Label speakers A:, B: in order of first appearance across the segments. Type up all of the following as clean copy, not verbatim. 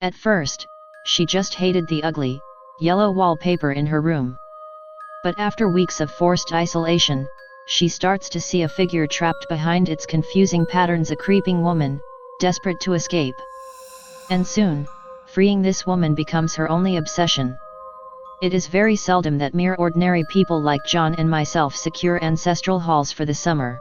A: At first, she just hated the ugly, yellow wallpaper in her room. But after weeks of forced isolation, she starts to see a figure trapped behind its confusing patterns, a creeping woman, desperate to escape. And soon, freeing this woman becomes her only obsession. It is very seldom that mere ordinary people like John and myself secure ancestral halls for the summer.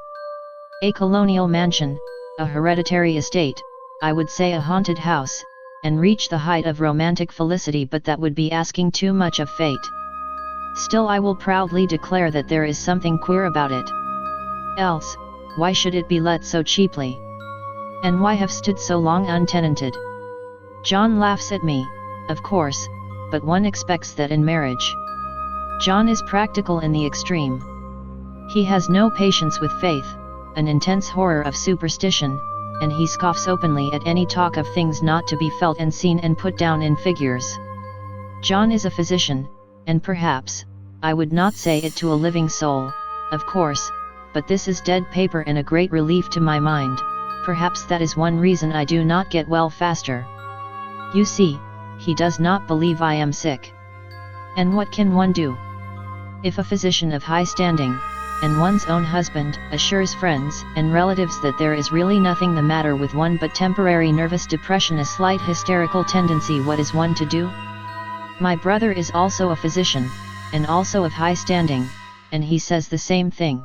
A: A colonial mansion, a hereditary estate, I would say a haunted house, and reach the height of romantic felicity, but that would be asking too much of fate. Still, I will proudly declare that there is something queer about it. Else, why should it be let so cheaply? And why have stood so long untenanted? John laughs at me, of course, but one expects that in marriage. John is practical in the extreme. He has no patience with faith, an intense horror of superstition, and he scoffs openly at any talk of things not to be felt and seen and put down in figures. John is a physician, and perhaps, I would not say it to a living soul, of course, but this is dead paper and a great relief to my mind. Perhaps that is one reason I do not get well faster. You see, he does not believe I am sick. And what can one do? If a physician of high standing, and one's own husband, assures friends and relatives that there is really nothing the matter with one but temporary nervous depression, a slight hysterical tendency, what is one to do? My brother is also a physician, and also of high standing, and he says the same thing.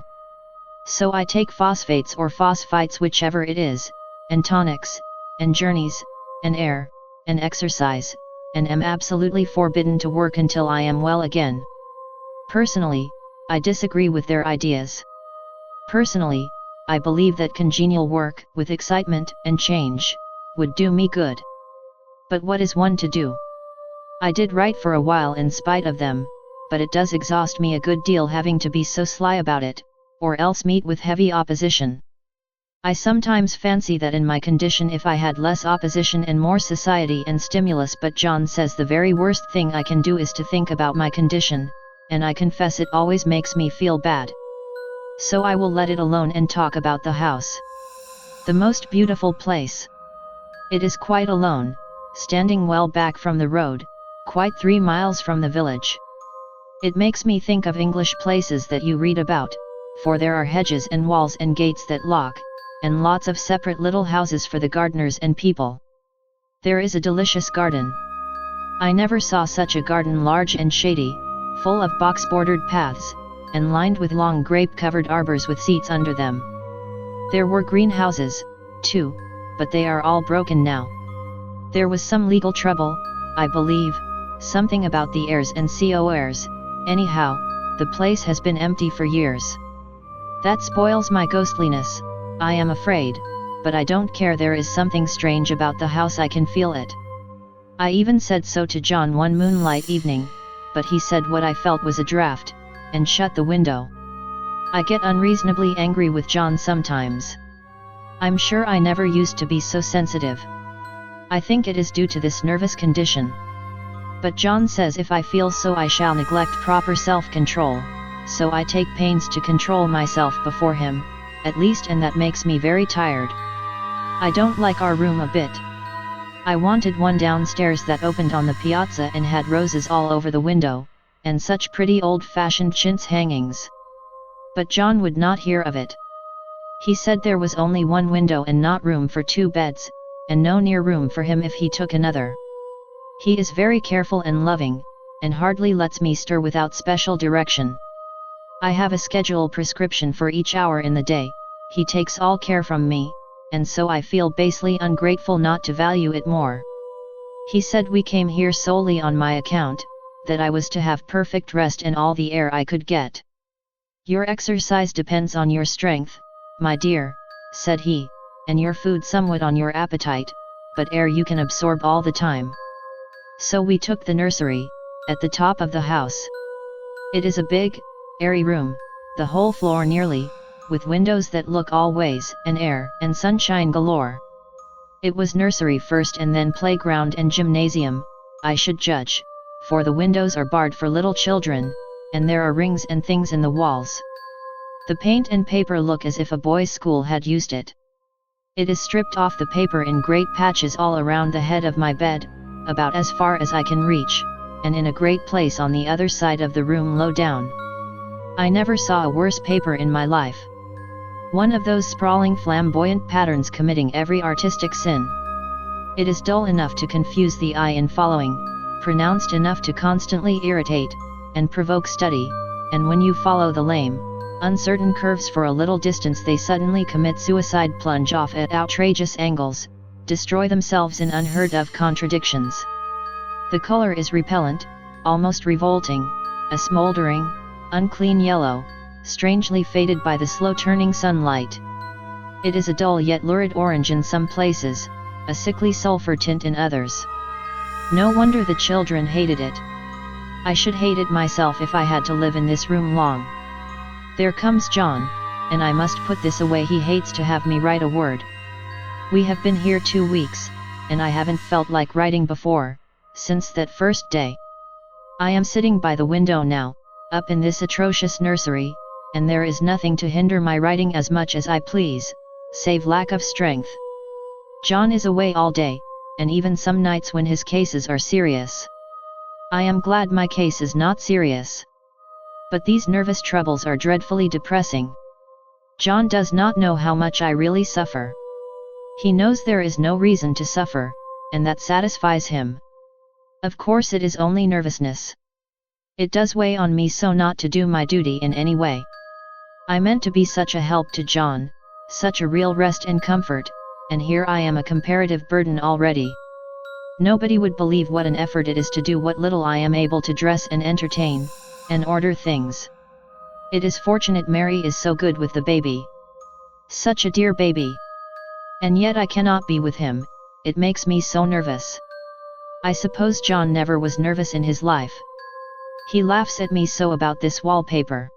A: So I take phosphates or phosphites, whichever it is, and tonics, and journeys, and air, and exercise, and am absolutely forbidden to work until I am well again. Personally, I disagree with their ideas. Personally, I believe that congenial work, with excitement and change, would do me good. But what is one to do? I did write for a while in spite of them, but it does exhaust me a good deal having to be so sly about it, or else meet with heavy opposition. I sometimes fancy that in my condition, if I had less opposition and more society and stimulus, but John says the very worst thing I can do is to think about my condition, and I confess it always makes me feel bad. So I will let it alone and talk about the house. The most beautiful place. It is quite alone, standing well back from the road, quite 3 miles from the village. It makes me think of English places that you read about, for there are hedges and walls and gates that lock, and lots of separate little houses for the gardeners and people. There is a delicious garden. I never saw such a garden, large and shady, full of box-bordered paths, and lined with long grape-covered arbors with seats under them. There were greenhouses, too, but they are all broken now. There was some legal trouble, I believe, something about the heirs and co-heirs. Anyhow, the place has been empty for years. That spoils my ghostliness, I am afraid, but I don't care. There is something strange about the house, I can feel it. I even said so to John one moonlight evening, but he said what I felt was a draft, and shut the window. I get unreasonably angry with John sometimes. I'm sure I never used to be so sensitive. I think it is due to this nervous condition. But John says if I feel so I shall neglect proper self-control, so I take pains to control myself before him, at least, and that makes me very tired. I don't like our room a bit. I wanted one downstairs that opened on the piazza and had roses all over the window, and such pretty old-fashioned chintz hangings. But John would not hear of it. He said there was only one window and not room for 2 beds, and no near room for him if he took another. He is very careful and loving, and hardly lets me stir without special direction. I have a schedule prescription for each hour in the day. He takes all care from me, and so I feel basely ungrateful not to value it more. He said we came here solely on my account, that I was to have perfect rest and all the air I could get. Your exercise depends on your strength, my dear, said he, and your food somewhat on your appetite, but air you can absorb all the time. So we took the nursery, at the top of the house. It is a big, airy room, the whole floor nearly, with windows that look all ways, and air and sunshine galore. It was nursery first and then playground and gymnasium, I should judge, for the windows are barred for little children, and there are rings and things in the walls. The paint and paper look as if a boys' school had used it. It is stripped off the paper in great patches all around the head of my bed, about as far as I can reach, and in a great place on the other side of the room low down. I never saw a worse paper in my life. One of those sprawling flamboyant patterns committing every artistic sin. It is dull enough to confuse the eye in following, pronounced enough to constantly irritate, and provoke study, and when you follow the lame, uncertain curves for a little distance they suddenly commit suicide, plunge off at outrageous angles, destroy themselves in unheard of contradictions. The color is repellent, almost revolting, a smoldering, unclean yellow, strangely faded by the slow-turning sunlight. It is a dull yet lurid orange in some places, a sickly sulfur tint in others. No wonder the children hated it. I should hate it myself if I had to live in this room long. There comes John, and I must put this away. He hates to have me write a word. We have been here 2 weeks, and I haven't felt like writing before, since that first day. I am sitting by the window now, up in this atrocious nursery, and there is nothing to hinder my writing as much as I please, save lack of strength. John is away all day, and even some nights when his cases are serious. I am glad my case is not serious. But these nervous troubles are dreadfully depressing. John does not know how much I really suffer. He knows there is no reason to suffer, and that satisfies him. Of course it is only nervousness. It does weigh on me so not to do my duty in any way. I meant to be such a help to John, such a real rest and comfort, and here I am a comparative burden already. Nobody would believe what an effort it is to do what little I am able to dress and entertain, and order things. It is fortunate Mary is so good with the baby. Such a dear baby. And yet I cannot be with him, it makes me so nervous. I suppose John never was nervous in his life. He laughs at me so about this wallpaper.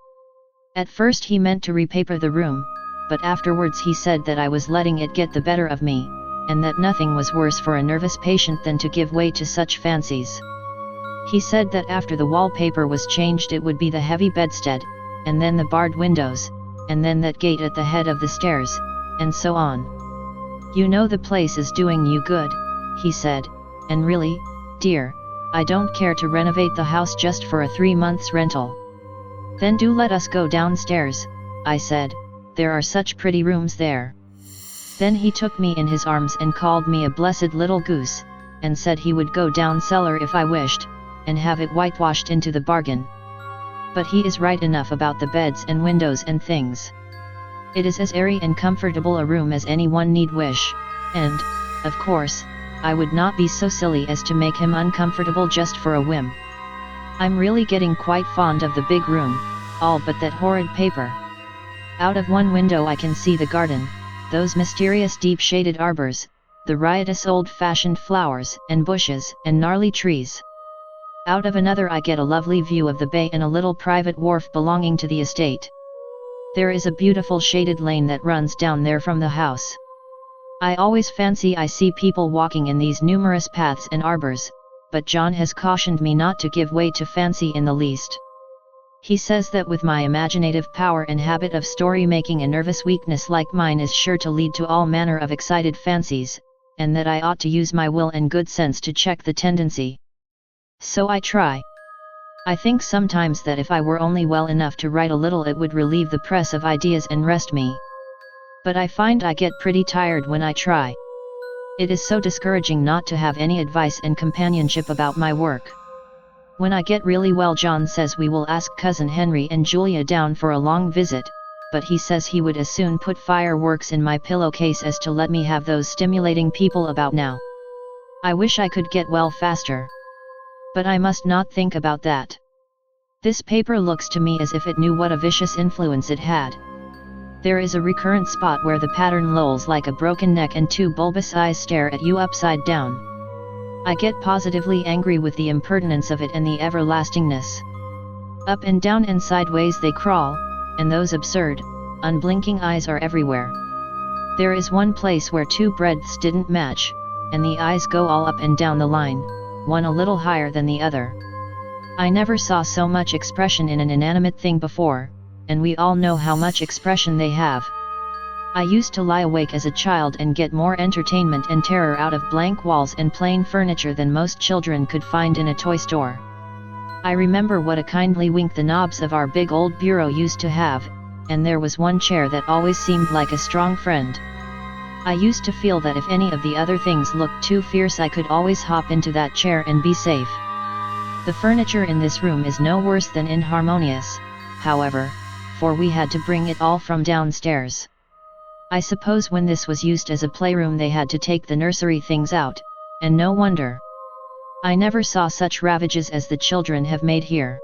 A: At first he meant to repaper the room, but afterwards he said that I was letting it get the better of me, and that nothing was worse for a nervous patient than to give way to such fancies. He said that after the wallpaper was changed it would be the heavy bedstead, and then the barred windows, and then that gate at the head of the stairs, and so on. You know the place is doing you good, he said, and really, dear, I don't care to renovate the house just for a 3 months rental. Then do let us go downstairs, I said, there are such pretty rooms there. Then he took me in his arms and called me a blessed little goose, and said he would go down cellar if I wished, and have it whitewashed into the bargain. But he is right enough about the beds and windows and things. It is as airy and comfortable a room as anyone need wish, and, of course, I would not be so silly as to make him uncomfortable just for a whim. I'm really getting quite fond of the big room, all but that horrid paper. Out of one window I can see the garden, those mysterious deep-shaded arbors, the riotous old-fashioned flowers and bushes and gnarly trees. Out of another I get a lovely view of the bay and a little private wharf belonging to the estate. There is a beautiful shaded lane that runs down there from the house. I always fancy I see people walking in these numerous paths and arbors, but John has cautioned me not to give way to fancy in the least. He says that with my imaginative power and habit of story-making a nervous weakness like mine is sure to lead to all manner of excited fancies, and that I ought to use my will and good sense to check the tendency. So I try. I think sometimes that if I were only well enough to write a little it would relieve the press of ideas and rest me. But I find I get pretty tired when I try. It is so discouraging not to have any advice and companionship about my work. When I get really well John says we will ask Cousin Henry and Julia down for a long visit, but he says he would as soon put fireworks in my pillowcase as to let me have those stimulating people about now. I wish I could get well faster. But I must not think about that. This paper looks to me as if it knew what a vicious influence it had. There is a recurrent spot where the pattern lolls like a broken neck and 2 bulbous eyes stare at you upside down. I get positively angry with the impertinence of it and the everlastingness. Up and down and sideways they crawl, and those absurd, unblinking eyes are everywhere. There is one place where 2 breadths didn't match, and the eyes go all up and down the line, one a little higher than the other. I never saw so much expression in an inanimate thing before, and we all know how much expression they have. I used to lie awake as a child and get more entertainment and terror out of blank walls and plain furniture than most children could find in a toy store. I remember what a kindly wink the knobs of our big old bureau used to have, and there was one chair that always seemed like a strong friend. I used to feel that if any of the other things looked too fierce I could always hop into that chair and be safe. The furniture in this room is no worse than inharmonious, however, for we had to bring it all from downstairs. I suppose when this was used as a playroom they had to take the nursery things out, and no wonder. I never saw such ravages as the children have made here.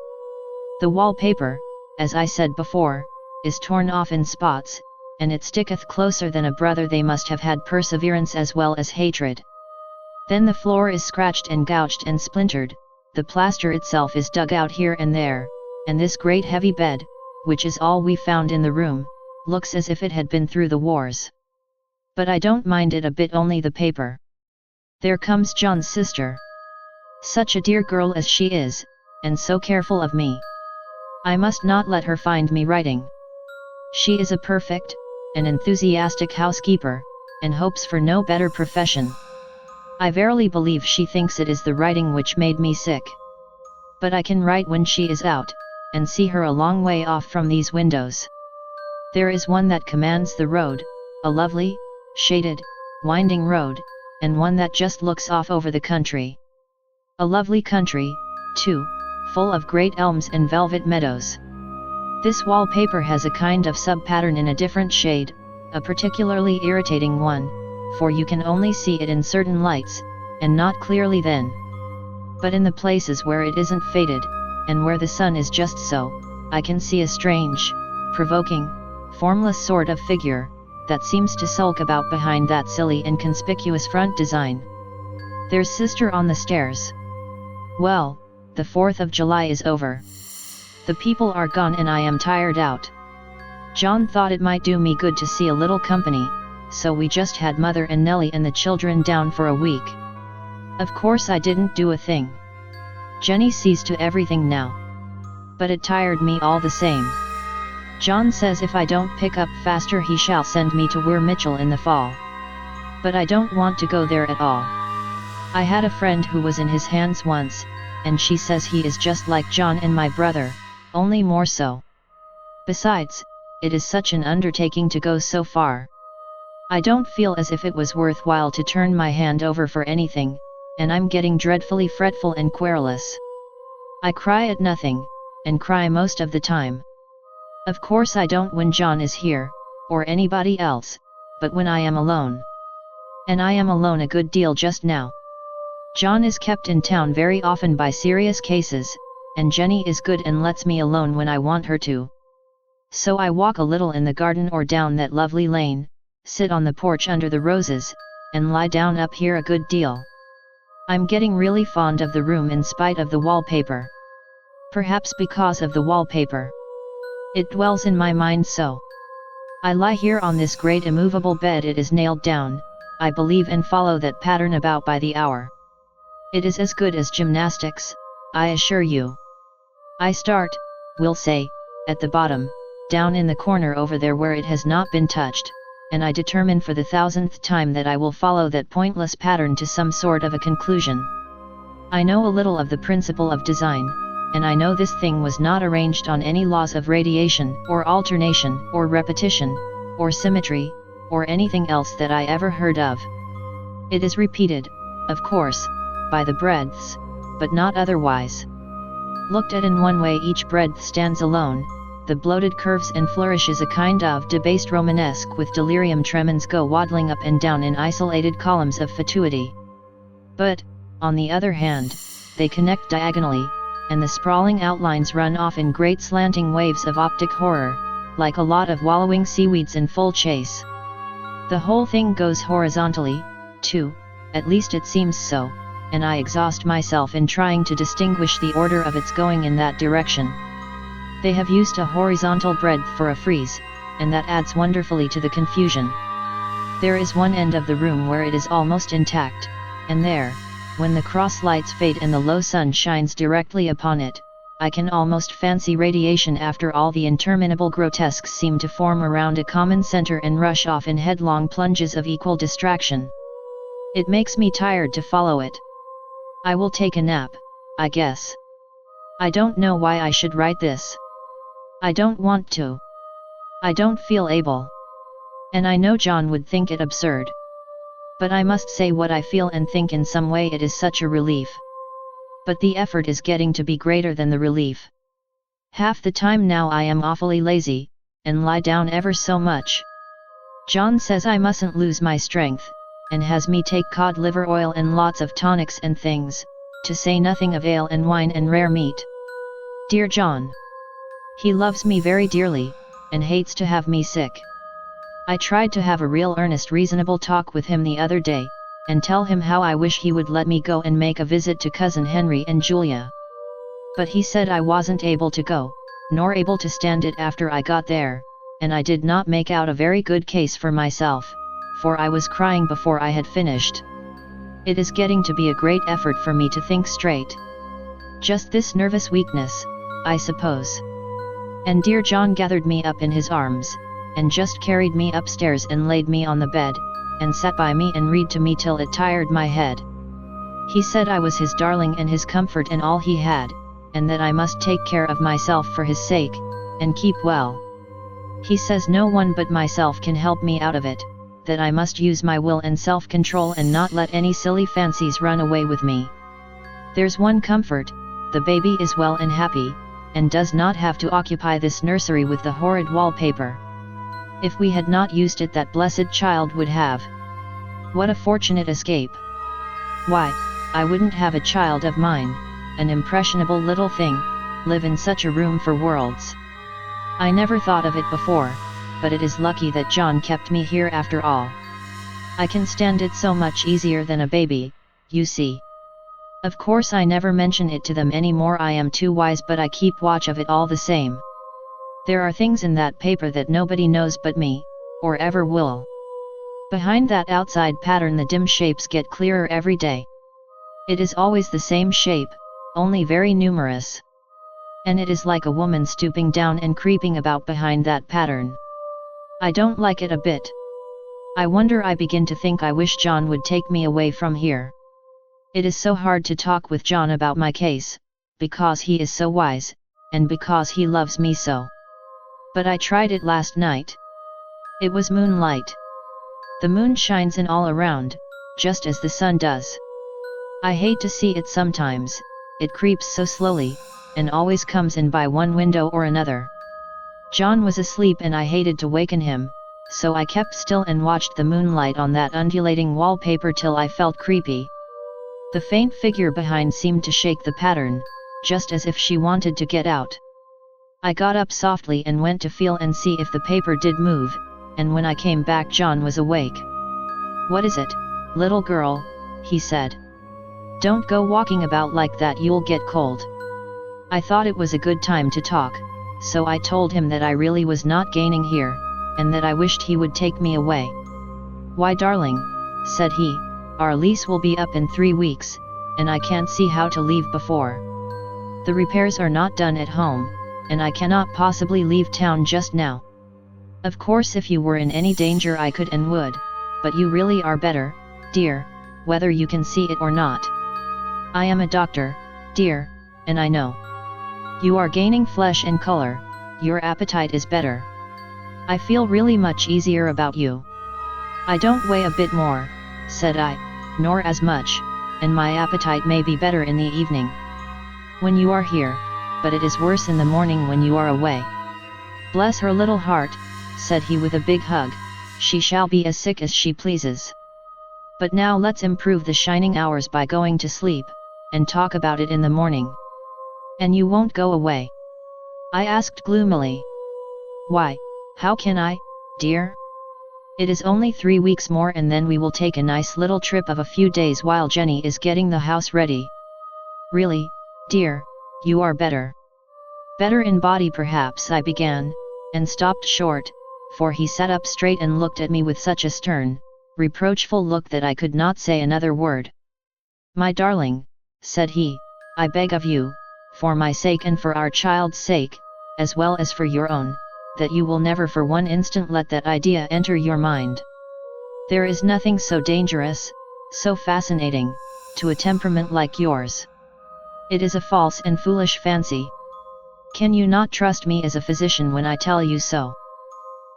A: The wallpaper, as I said before, is torn off in spots, and it sticketh closer than a brother. They must have had perseverance as well as hatred. Then the floor is scratched and gouged and splintered, the plaster itself is dug out here and there, and this great heavy bed, which is all we found in the room, looks as if it had been through the wars. But I don't mind it a bit, only the paper. There comes John's sister. Such a dear girl as she is, and so careful of me. I must not let her find me writing. She is a perfect, an enthusiastic housekeeper, and hopes for no better profession. I verily believe she thinks it is the writing which made me sick. But I can write when she is out, and see her a long way off from these windows. There is one that commands the road, a lovely, shaded, winding road, and one that just looks off over the country. A lovely country, too, full of great elms and velvet meadows. This wallpaper has a kind of sub-pattern in a different shade, a particularly irritating one, for you can only see it in certain lights, and not clearly then. But in the places where it isn't faded, and where the sun is just so, I can see a strange, provoking, formless sort of figure, that seems to sulk about behind that silly and conspicuous front design. There's sister on the stairs. Well, the 4th of July is over. The people are gone and I am tired out. John thought it might do me good to see a little company, so we just had Mother and Nellie and the children down for a week. Of course I didn't do a thing. Jenny sees to everything now. But it tired me all the same. John says if I don't pick up faster he shall send me to Weir Mitchell in the fall. But I don't want to go there at all. I had a friend who was in his hands once, and she says he is just like John and my brother, only more so. Besides, it is such an undertaking to go so far. I don't feel as if it was worthwhile to turn my hand over for anything, and I'm getting dreadfully fretful and querulous. I cry at nothing, and cry most of the time. Of course I don't when John is here, or anybody else, but when I am alone. And I am alone a good deal just now. John is kept in town very often by serious cases, and Jenny is good and lets me alone when I want her to. So I walk a little in the garden or down that lovely lane, sit on the porch under the roses, and lie down up here a good deal. I'm getting really fond of the room in spite of the wallpaper. Perhaps because of the wallpaper. It dwells in my mind so. I lie here on this great immovable bed. It is nailed down, I believe, and follow that pattern about by the hour. It is as good as gymnastics, I assure you. I start, we'll say, at the bottom, down in the corner over there where it has not been touched, and I determine for the 1000th time that I will follow that pointless pattern to some sort of a conclusion. I know a little of the principle of design, and I know this thing was not arranged on any laws of radiation, or alternation, or repetition, or symmetry, or anything else that I ever heard of. It is repeated, of course, by the breadths, but not otherwise. Looked at in one way each breadth stands alone, the bloated curves and flourishes a kind of debased Romanesque with delirium tremens go waddling up and down in isolated columns of fatuity. But, on the other hand, they connect diagonally, and the sprawling outlines run off in great slanting waves of optic horror, like a lot of wallowing seaweeds in full chase. The whole thing goes horizontally, too, at least it seems so, and I exhaust myself in trying to distinguish the order of its going in that direction. They have used a horizontal breadth for a frieze, and that adds wonderfully to the confusion. There is one end of the room where it is almost intact, and there, when the cross lights fade and the low sun shines directly upon it, I can almost fancy radiation after all the interminable grotesques seem to form around a common center and rush off in headlong plunges of equal distraction. It makes me tired to follow it. I will take a nap, I guess. I don't know why I should write this. I don't want to. I don't feel able. And I know John would think it absurd. But I must say what I feel and think. In some way it is such a relief. But the effort is getting to be greater than the relief. Half the time now I am awfully lazy, and lie down ever so much. John says I mustn't lose my strength, and has me take cod liver oil and lots of tonics and things, to say nothing of ale and wine and rare meat. Dear John. He loves me very dearly, and hates to have me sick. I tried to have a real earnest reasonable talk with him the other day, and tell him how I wish he would let me go and make a visit to Cousin Henry and Julia. But he said I wasn't able to go, nor able to stand it after I got there, and I did not make out a very good case for myself, for I was crying before I had finished. It is getting to be a great effort for me to think straight. Just this nervous weakness, I suppose. And dear John gathered me up in his arms, and just carried me upstairs and laid me on the bed, and sat by me and read to me till it tired my head. He said I was his darling and his comfort and all he had, and that I must take care of myself for his sake, and keep well. He says no one but myself can help me out of it, that I must use my will and self-control and not let any silly fancies run away with me. There's one comfort, the baby is well and happy, and does not have to occupy this nursery with the horrid wallpaper. If we had not used it, that blessed child would have. What a fortunate escape! Why, I wouldn't have a child of mine, an impressionable little thing, live in such a room for worlds. I never thought of it before, but it is lucky that John kept me here after all. I can stand it so much easier than a baby, you see. Of course I never mention it to them anymore, I am too wise, but I keep watch of it all the same. There are things in that paper that nobody knows but me, or ever will. Behind that outside pattern the dim shapes get clearer every day. It is always the same shape, only very numerous. And it is like a woman stooping down and creeping about behind that pattern. I don't like it a bit. I wonder, I begin to think I wish John would take me away from here. It is so hard to talk with John about my case, because he is so wise, and because he loves me so. But I tried it last night. It was moonlight. The moon shines in all around, just as the sun does. I hate to see it sometimes, it creeps so slowly, and always comes in by one window or another. John was asleep and I hated to waken him, so I kept still and watched the moonlight on that undulating wallpaper till I felt creepy. The faint figure behind seemed to shake the pattern, just as if she wanted to get out. I got up softly and went to feel and see if the paper did move, and when I came back John was awake. "What is it, little girl?" he said. "Don't go walking about like that, you'll get cold." I thought it was a good time to talk, so I told him that I really was not gaining here, and that I wished he would take me away. "Why, darling," said he, "our lease will be up in 3 weeks, and I can't see how to leave before. The repairs are not done at home, and I cannot possibly leave town just now. Of course if you were in any danger I could and would, but you really are better, dear, whether you can see it or not. I am a doctor, dear, and I know. You are gaining flesh and color, your appetite is better. I feel really much easier about you. I don't weigh a bit more," said I, "nor as much, and my appetite may be better in the evening. When you are here, but it is worse in the morning when you are away." "Bless her little heart," said he with a big hug, "she shall be as sick as she pleases. But now let's improve the shining hours by going to sleep, and talk about it in the morning." "And you won't go away?" I asked gloomily. "Why, how can I, dear? It is only 3 weeks more and then we will take a nice little trip of a few days while Jenny is getting the house ready." "Really, dear, you are better." "Better in body perhaps," I began, and stopped short, for he sat up straight and looked at me with such a stern, reproachful look that I could not say another word. "My darling," said he, "I beg of you, for my sake and for our child's sake, as well as for your own, that you will never for one instant let that idea enter your mind. There is nothing so dangerous, so fascinating, to a temperament like yours. It is a false and foolish fancy. Can you not trust me as a physician when I tell you so?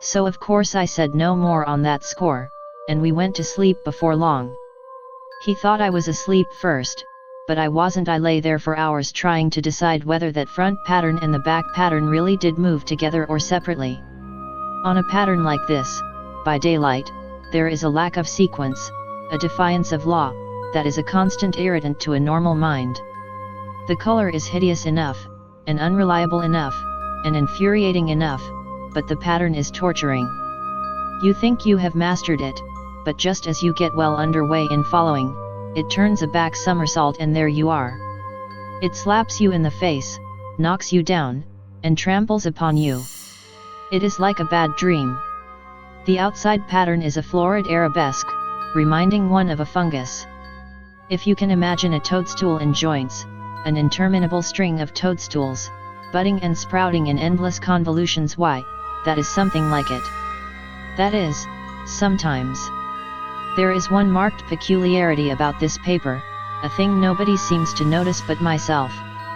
A: So of course I said no more on that score, and we went to sleep before long. He thought I was asleep first, but I wasn't. I lay there for hours trying to decide whether that front pattern and the back pattern really did move together or separately. On a pattern like this, by daylight, there is a lack of sequence, a defiance of law, that is a constant irritant to a normal mind. The color is hideous enough, and unreliable enough, and infuriating enough, but the pattern is torturing. You think you have mastered it, but just as you get well underway in following, it turns a back somersault and there you are. It slaps you in the face, knocks you down, and tramples upon you. It is like a bad dream. The outside pattern is a florid arabesque, reminding one of a fungus. If you can imagine a toadstool in joints, an interminable string of toadstools, budding and sprouting in endless convolutions, why, that is something like it. That is, sometimes. There is one marked peculiarity about this paper, a thing nobody seems to notice but myself,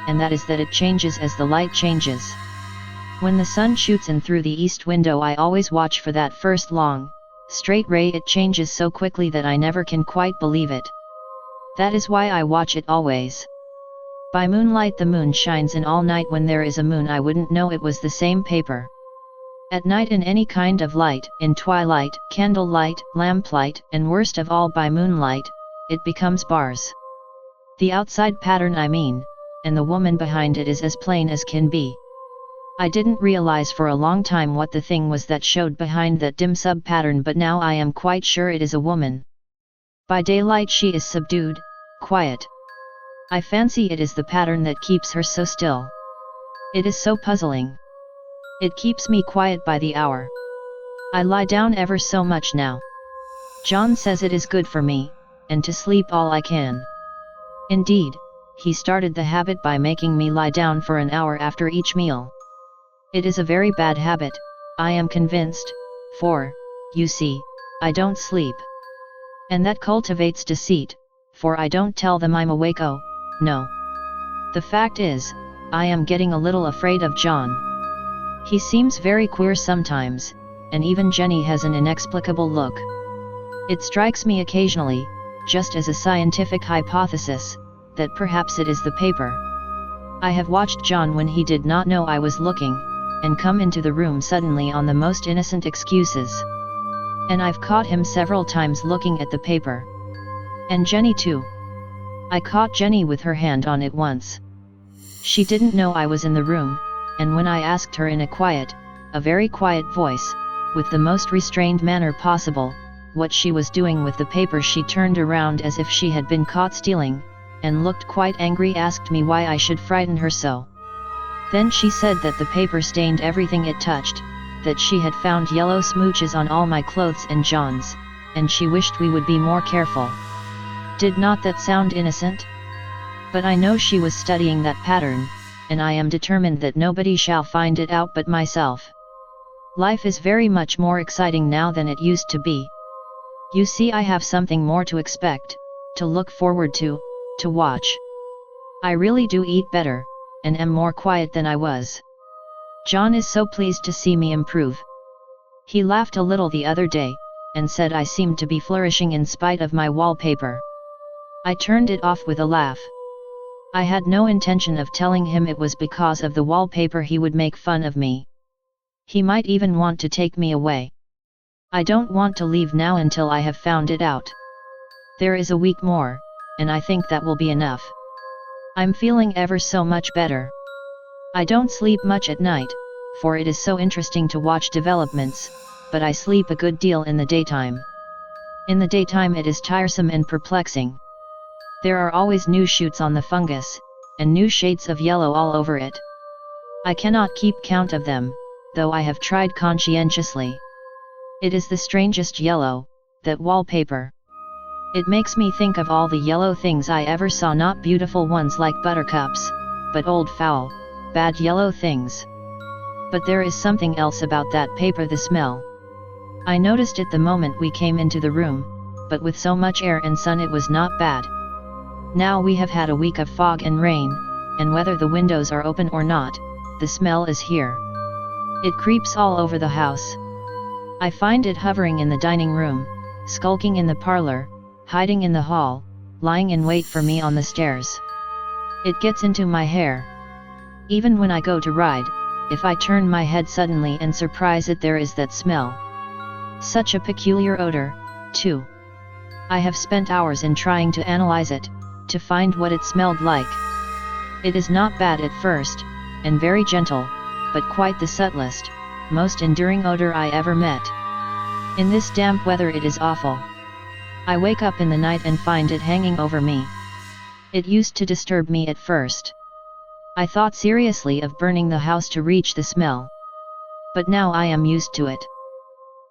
A: and that is that it changes as the light changes. When the sun shoots in through the east window, I always watch for that first long, straight ray. It changes so quickly that I never can quite believe it. That is why I watch it always. By moonlight, the moon shines in all night. When there is a moon, I wouldn't know it was the same paper. At night, in any kind of light, in twilight, candlelight, lamplight, and worst of all by moonlight, it becomes bars. The outside pattern I mean, and the woman behind it is as plain as can be. I didn't realize for a long time what the thing was that showed behind that dim sub-pattern, but now I am quite sure it is a woman. By daylight she is subdued, quiet. I fancy it is the pattern that keeps her so still. It is so puzzling. It keeps me quiet by the hour. I lie down ever so much now. John says it is good for me, and to sleep all I can. Indeed, he started the habit by making me lie down for an hour after each meal. It is a very bad habit, I am convinced, for, you see, I don't sleep. And that cultivates deceit, for I don't tell them I'm awake. Oh, no. The fact is, I am getting a little afraid of John. He seems very queer sometimes, and even Jenny has an inexplicable look. It strikes me occasionally, just as a scientific hypothesis, that perhaps it is the paper. I have watched John when he did not know I was looking, and come into the room suddenly on the most innocent excuses. And I've caught him several times looking at the paper. And Jenny too. I caught Jenny with her hand on it once. She didn't know I was in the room, and when I asked her in a very quiet voice, with the most restrained manner possible, what she was doing with the paper, she turned around as if she had been caught stealing, and looked quite angry, asked me why I should frighten her so. Then she said that the paper stained everything it touched, that she had found yellow smooches on all my clothes and John's, and she wished we would be more careful. Did not that sound innocent? But I know she was studying that pattern, and I am determined that nobody shall find it out but myself. Life is very much more exciting now than it used to be. You see, I have something more to expect, to look forward to watch. I really do eat better, and am more quiet than I was. John is so pleased to see me improve. He laughed a little the other day, and said I seemed to be flourishing in spite of my wallpaper. I turned it off with a laugh. I had no intention of telling him it was because of the wallpaper. He would make fun of me. He might even want to take me away. I don't want to leave now until I have found it out. There is a week more, and I think that will be enough. I'm feeling ever so much better. I don't sleep much at night, for it is so interesting to watch developments, but I sleep a good deal in the daytime. In the daytime it is tiresome and perplexing. There are always new shoots on the fungus, and new shades of yellow all over it. I cannot keep count of them, though I have tried conscientiously. It is the strangest yellow, that wallpaper. It makes me think of all the yellow things I ever saw, not beautiful ones like buttercups, but old foul, bad yellow things. But there is something else about that paper, the smell. I noticed it the moment we came into the room, but with so much air and sun it was not bad. Now we have had a week of fog and rain, and whether the windows are open or not, the smell is here. It creeps all over the house. I find it hovering in the dining room, skulking in the parlor, hiding in the hall, lying in wait for me on the stairs. It gets into my hair. Even when I go to ride, if I turn my head suddenly and surprise it, there is that smell. Such a peculiar odor, too. I have spent hours in trying to analyze it, to find what it smelled like. It is not bad at first, and very gentle, but quite the subtlest, most enduring odor I ever met. In this damp weather it is awful. I wake up in the night and find it hanging over me. It used to disturb me at first. I thought seriously of burning the house to reach the smell. But now I am used to it.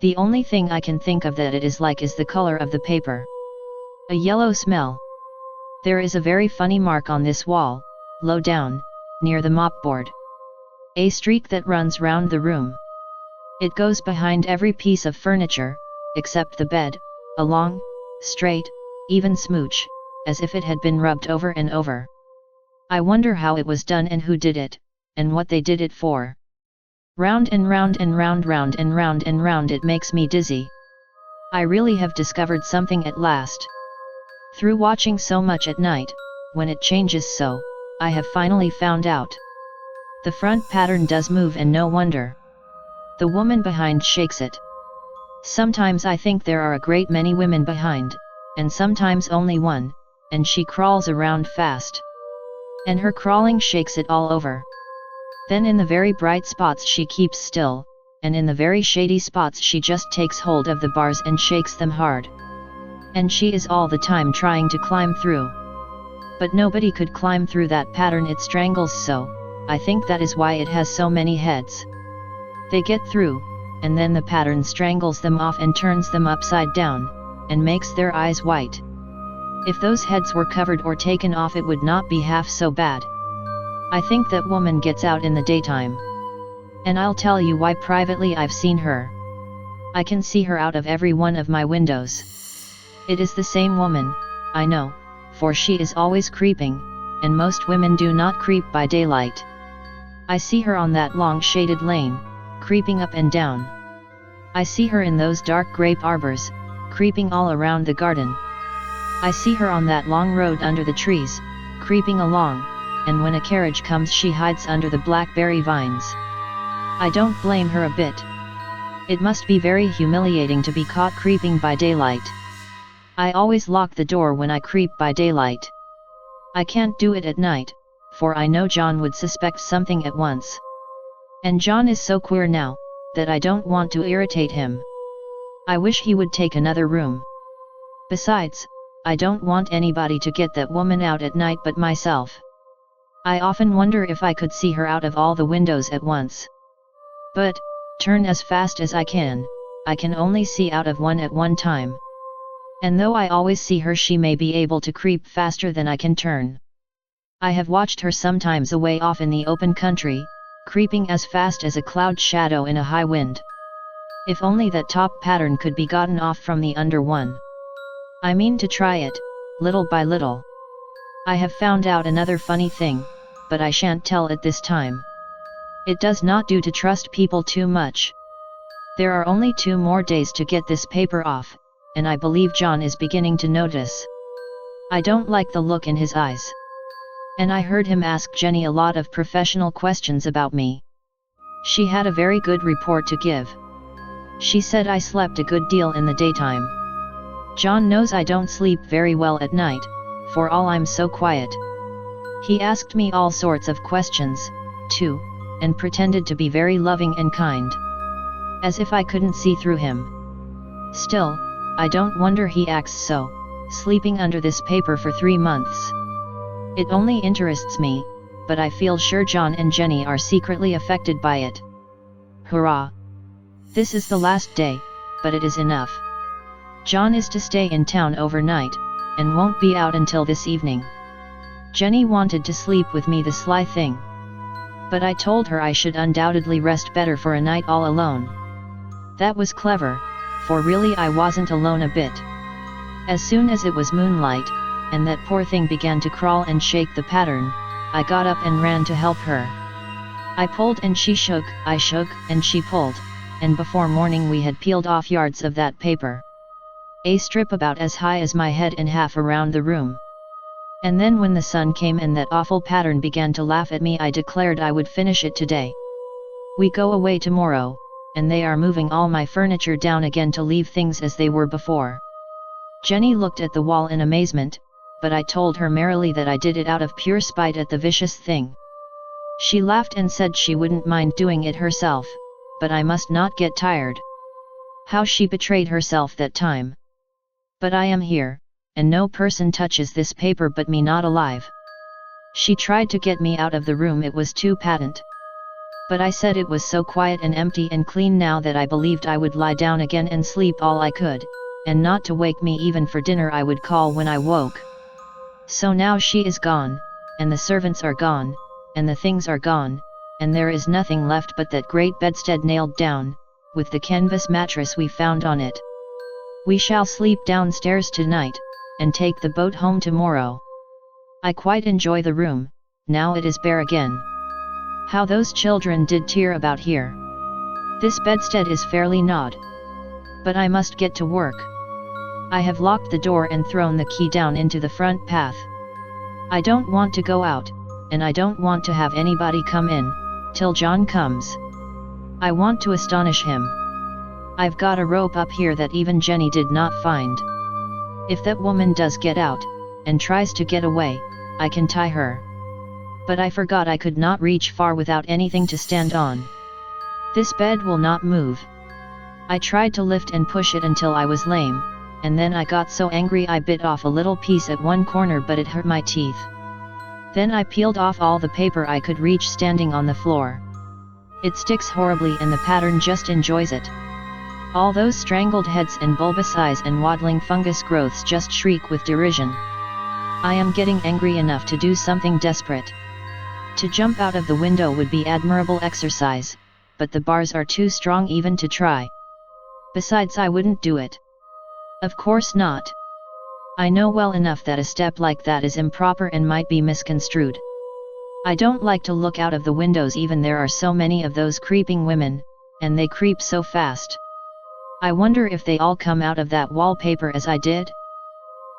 A: The only thing I can think of that it is like is the color of the paper. A yellow smell. There is a very funny mark on this wall, low down, near the mopboard. A streak that runs round the room. It goes behind every piece of furniture, except the bed, a long, straight, even smooch, as if it had been rubbed over and over. I wonder how it was done and who did it, and what they did it for. Round and round and round, round and round and round, it makes me dizzy. I really have discovered something at last. Through watching so much at night, when it changes so, I have finally found out. The front pattern does move, and no wonder. The woman behind shakes it. Sometimes I think there are a great many women behind, and sometimes only one, and she crawls around fast. And her crawling shakes it all over. Then in the very bright spots she keeps still, and in the very shady spots she just takes hold of the bars and shakes them hard. And she is all the time trying to climb through. But nobody could climb through that pattern, it strangles so. I think that is why it has so many heads. They get through, and then the pattern strangles them off and turns them upside down, and makes their eyes white. If those heads were covered or taken off, it would not be half so bad. I think that woman gets out in the daytime. And I'll tell you why. Privately I've seen her. I can see her out of every one of my windows. It is the same woman, I know, for she is always creeping, and most women do not creep by daylight. I see her on that long shaded lane, creeping up and down. I see her in those dark grape arbors, creeping all around the garden. I see her on that long road under the trees, creeping along, and when a carriage comes she hides under the blackberry vines. I don't blame her a bit. It must be very humiliating to be caught creeping by daylight. I always lock the door when I creep by daylight. I can't do it at night, for I know John would suspect something at once. And John is so queer now, that I don't want to irritate him. I wish he would take another room. Besides, I don't want anybody to get that woman out at night but myself. I often wonder if I could see her out of all the windows at once. But, turn as fast as I can only see out of one at one time. And though I always see her, she may be able to creep faster than I can turn. I have watched her sometimes away off in the open country, creeping as fast as a cloud shadow in a high wind. If only that top pattern could be gotten off from the under one. I mean to try it, little by little. I have found out another funny thing, but I shan't tell it this time. It does not do to trust people too much. There are only 2 more days to get this paper off, and I believe John is beginning to notice. I don't like the look in his eyes. And I heard him ask Jenny a lot of professional questions about me. She had a very good report to give. She said I slept a good deal in the daytime. John knows I don't sleep very well at night, for all I'm so quiet. He asked me all sorts of questions, too, and pretended to be very loving and kind. As if I couldn't see through him. Still, I don't wonder he acts so, sleeping under this paper for 3 months. It only interests me, but I feel sure John and Jenny are secretly affected by it. Hurrah! This is the last day, but it is enough. John is to stay in town overnight, and won't be out until this evening. Jenny wanted to sleep with me, the sly thing. But I told her I should undoubtedly rest better for a night all alone. That was clever, for really I wasn't alone a bit. As soon as it was moonlight, and that poor thing began to crawl and shake the pattern, I got up and ran to help her. I pulled and she shook, I shook and she pulled, and before morning we had peeled off yards of that paper. A strip about as high as my head and half around the room. And then when the sun came and that awful pattern began to laugh at me, I declared I would finish it today. We go away tomorrow, and they are moving all my furniture down again to leave things as they were before. Jenny looked at the wall in amazement, but I told her merrily that I did it out of pure spite at the vicious thing. She laughed and said she wouldn't mind doing it herself, but I must not get tired. How she betrayed herself that time! But I am here, and no person touches this paper but me, not alive. She tried to get me out of the room, it was too patent. But I said it was so quiet and empty and clean now that I believed I would lie down again and sleep all I could, and not to wake me even for dinner I would call when I woke. So now she is gone, and the servants are gone, and the things are gone, and there is nothing left but that great bedstead nailed down, with the canvas mattress we found on it. We shall sleep downstairs tonight, and take the boat home tomorrow. I quite enjoy the room, now it is bare again. How those children did tear about here. This bedstead is fairly gnawed. But I must get to work. I have locked the door and thrown the key down into the front path. I don't want to go out, and I don't want to have anybody come in, till John comes. I want to astonish him. I've got a rope up here that even Jenny did not find. If that woman does get out, and tries to get away, I can tie her. But I forgot I could not reach far without anything to stand on. This bed will not move. I tried to lift and push it until I was lame, and then I got so angry I bit off a little piece at one corner, but it hurt my teeth. Then I peeled off all the paper I could reach standing on the floor. It sticks horribly and the pattern just enjoys it. All those strangled heads and bulbous eyes and waddling fungus growths just shriek with derision. I am getting angry enough to do something desperate. To jump out of the window would be admirable exercise, but the bars are too strong even to try. Besides, I wouldn't do it. Of course not. I know well enough that a step like that is improper and might be misconstrued. I don't like to look out of the windows, even there are so many of those creeping women, and they creep so fast. I wonder if they all come out of that wallpaper as I did?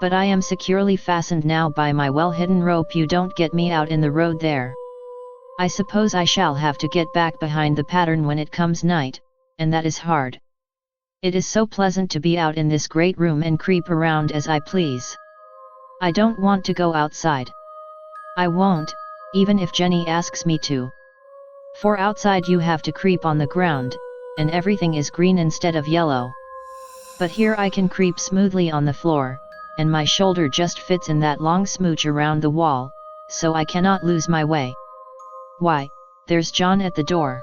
A: But I am securely fastened now by my well-hidden rope. You don't get me out in the road there. I suppose I shall have to get back behind the pattern when it comes night, and that is hard. It is so pleasant to be out in this great room and creep around as I please. I don't want to go outside. I won't, even if Jenny asks me to. For outside you have to creep on the ground, and everything is green instead of yellow. But here I can creep smoothly on the floor, and my shoulder just fits in that long smooch around the wall, so I cannot lose my way. Why, there's John at the door.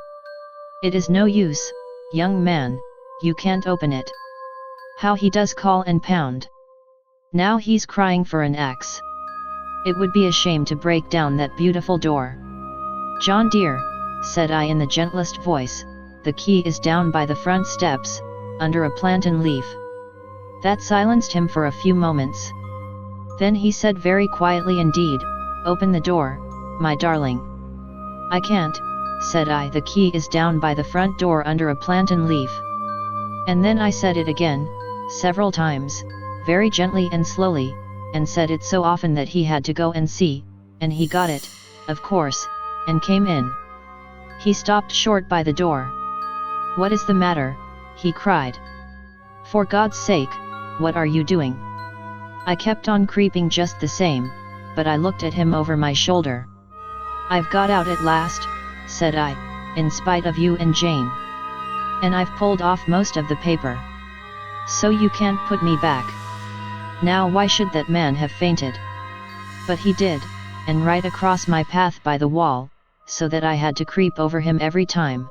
A: It is no use, young man. You can't open it. How he does call and pound. Now he's crying for an axe. It would be a shame to break down that beautiful door. John dear, said I in the gentlest voice, the key is down by the front steps, under a plantain leaf. That silenced him for a few moments. Then he said very quietly indeed, open the door, my darling. I can't, said I, the key is down by the front door under a plantain leaf. And then I said it again, several times, very gently and slowly, and said it so often that he had to go and see, and he got it, of course, and came in. He stopped short by the door. What is the matter? He cried. For God's sake, what are you doing? I kept on creeping just the same, but I looked at him over my shoulder. I've got out at last, said I, in spite of you and Jane. And I've pulled off most of the paper. So you can't put me back. Now why should that man have fainted? But he did, and right across my path by the wall, so that I had to creep over him every time.